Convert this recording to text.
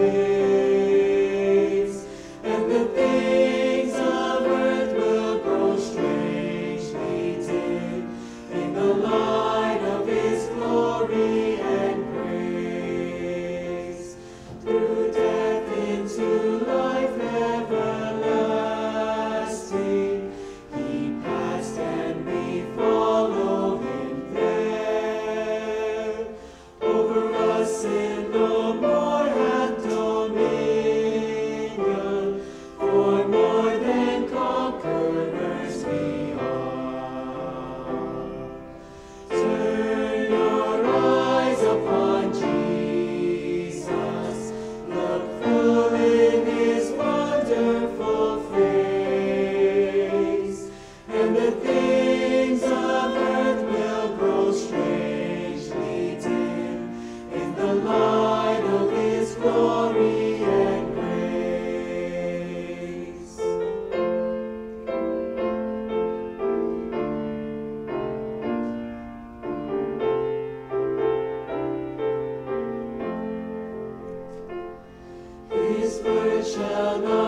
praise, and the things of earth will grow strangely dim in the light of His glory and grace. Through death into life everlasting, He passed and we follow Him there. Over us sin no more hath dominion, for more than conquerors we are. Turn your eyes upon Jesus, look full in His wonderful face, and the things of earth will grow strangely dim in the light of His glory and grace. His word shall not